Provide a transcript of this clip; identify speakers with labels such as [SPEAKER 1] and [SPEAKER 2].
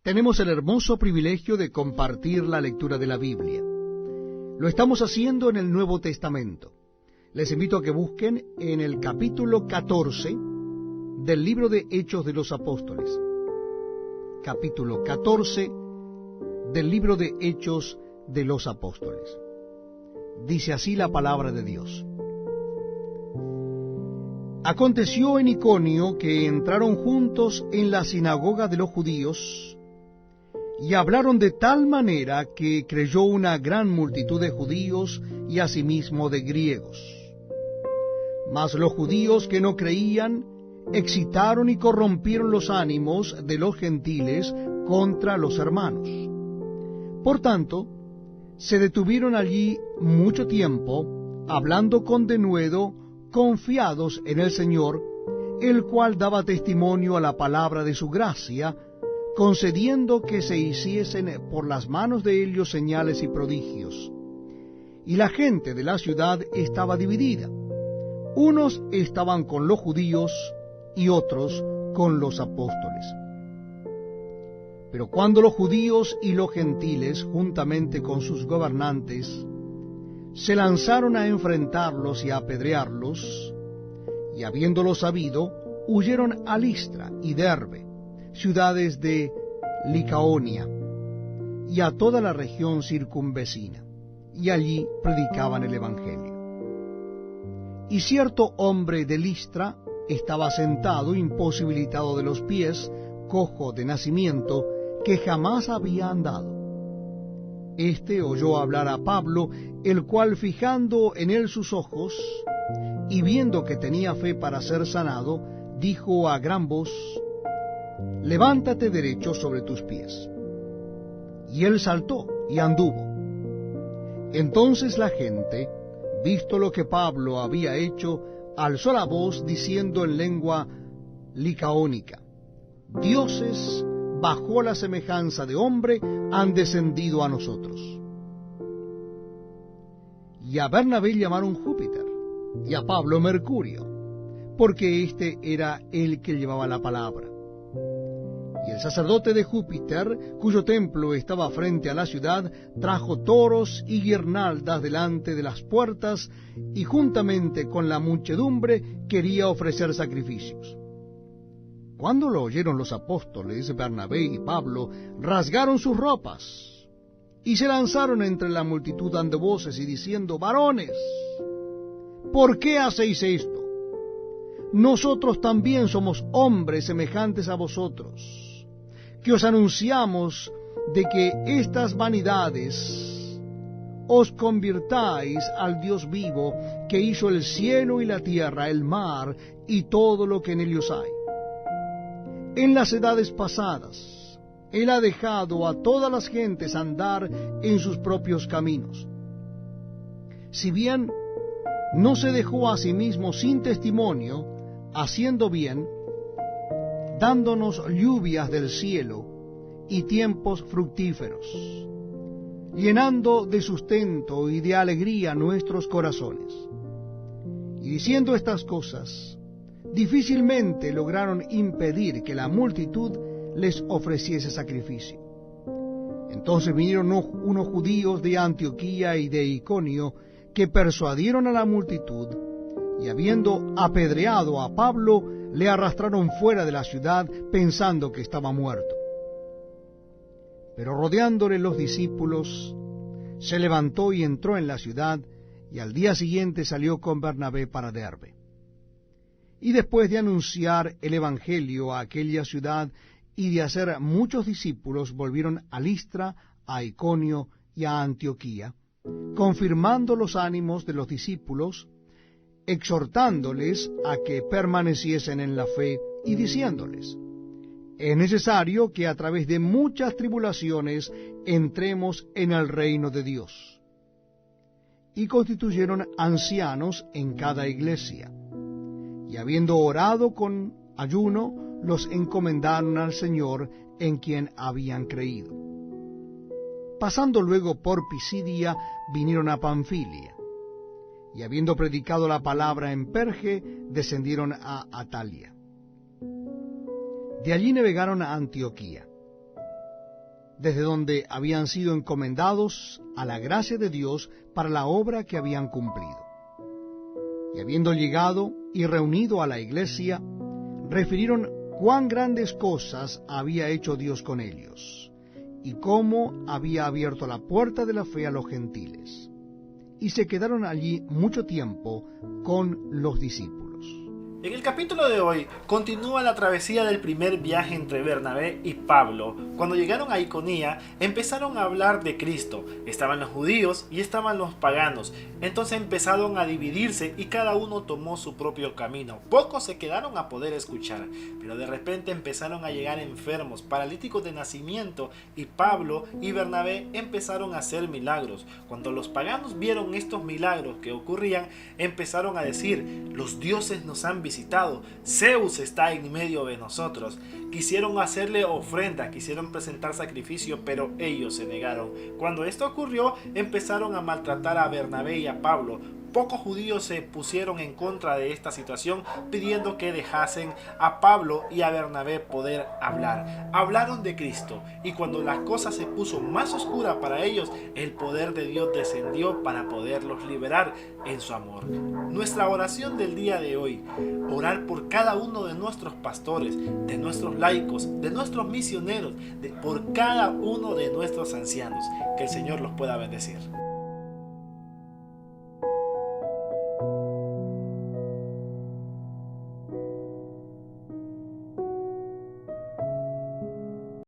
[SPEAKER 1] tenemos el hermoso privilegio de compartir la lectura de la Biblia. Lo estamos haciendo en el Nuevo Testamento. Les invito a que busquen en el capítulo 14 del libro de Hechos de los Apóstoles. Capítulo 14 del libro de Hechos de los Apóstoles. Dice así la palabra de Dios. Aconteció en Iconio que entraron juntos en la sinagoga de los judíos y hablaron de tal manera que creyó una gran multitud de judíos y asimismo de griegos. Mas los judíos que no creían excitaron y corrompieron los ánimos de los gentiles contra los hermanos. Por tanto, se detuvieron allí mucho tiempo, hablando con denuedo, confiados en el Señor, el cual daba testimonio a la palabra de su gracia, concediendo que se hiciesen por las manos de ellos señales y prodigios. Y la gente de la ciudad estaba dividida. Unos estaban con los judíos y otros con los apóstoles. Pero cuando los judíos y los gentiles, juntamente con sus gobernantes, se lanzaron a enfrentarlos y a apedrearlos, y habiéndolo sabido, huyeron a Listra y Derbe, ciudades de Licaonia, y a toda la región circunvecina, y allí predicaban el Evangelio. Y cierto hombre de Listra estaba sentado, imposibilitado de los pies, cojo de nacimiento, que jamás había andado. Este oyó hablar a Pablo, el cual, fijando en él sus ojos, y viendo que tenía fe para ser sanado, dijo a gran voz: «Levántate derecho sobre tus pies». Y él saltó y anduvo. Entonces la gente, visto lo que Pablo había hecho, alzó la voz diciendo en lengua licaónica: «Dioses bajo la semejanza de hombre han descendido a nosotros». Y a Bernabé llamaron Júpiter, y a Pablo Mercurio, porque éste era el que llevaba la palabra. Y el sacerdote de Júpiter, cuyo templo estaba frente a la ciudad, trajo toros y guirnaldas delante de las puertas, y juntamente con la muchedumbre quería ofrecer sacrificios. Cuando lo oyeron los apóstoles, Bernabé y Pablo rasgaron sus ropas, y se lanzaron entre la multitud dando voces y diciendo: «Varones, ¿por qué hacéis esto? Nosotros también somos hombres semejantes a vosotros, que os anunciamos de que estas vanidades os convirtáis al Dios vivo, que hizo el cielo y la tierra, el mar y todo lo que en ellos hay. En las edades pasadas, Él ha dejado a todas las gentes andar en sus propios caminos. Si bien no se dejó a sí mismo sin testimonio, haciendo bien, dándonos lluvias del cielo y tiempos fructíferos, llenando de sustento y de alegría nuestros corazones. Y diciendo estas cosas, difícilmente lograron impedir que la multitud les ofreciese sacrificio. Entonces vinieron unos judíos de Antioquía y de Iconio, que persuadieron a la multitud, y habiendo apedreado a Pablo, le arrastraron fuera de la ciudad, pensando que estaba muerto. Pero rodeándole los discípulos, se levantó y entró en la ciudad, y al día siguiente salió con Bernabé para Derbe. Y después de anunciar el Evangelio a aquella ciudad y de hacer muchos discípulos, volvieron a Listra, a Iconio y a Antioquía, confirmando los ánimos de los discípulos, exhortándoles a que permaneciesen en la fe y diciéndoles: «Es necesario que a través de muchas tribulaciones entremos en el reino de Dios». Y constituyeron ancianos en cada iglesia, y habiendo orado con ayuno, los encomendaron al Señor en quien habían creído. Pasando luego por Pisidia, vinieron a Panfilia, y habiendo predicado la palabra en Perge, descendieron a Atalia. De allí navegaron a Antioquía, desde donde habían sido encomendados a la gracia de Dios para la obra que habían cumplido. Y habiendo llegado y reunido a la iglesia, refirieron cuán grandes cosas había hecho Dios con ellos, y cómo había abierto la puerta de la fe a los gentiles. Y se quedaron allí mucho tiempo con los discípulos.
[SPEAKER 2] En el capítulo de hoy continúa la travesía del primer viaje entre Bernabé y Pablo. Cuando llegaron a Iconía, empezaron a hablar de Cristo. Estaban los judíos y estaban los paganos. Entonces empezaron a dividirse y cada uno tomó su propio camino. Pocos se quedaron a poder escuchar, pero de repente empezaron a llegar enfermos, paralíticos de nacimiento, y Pablo y Bernabé empezaron a hacer milagros. Cuando los paganos vieron estos milagros que ocurrían, empezaron a decir: los dioses nos han visitado, Zeus está en medio de nosotros. Quisieron hacerle ofrenda, quisieron presentar sacrificio, pero ellos se negaron. Cuando esto ocurrió, empezaron a maltratar a Bernabé y a Pablo. Pocos judíos se pusieron en contra de esta situación, pidiendo que dejasen a Pablo y a Bernabé poder hablar. Hablaron de Cristo, y cuando la cosa se puso más oscura para ellos, el poder de Dios descendió para poderlos liberar en su amor. Nuestra oración del día de hoy: orar por cada uno de nuestros pastores, de nuestros laicos, de nuestros misioneros, por cada uno de nuestros ancianos. Que el Señor los pueda bendecir.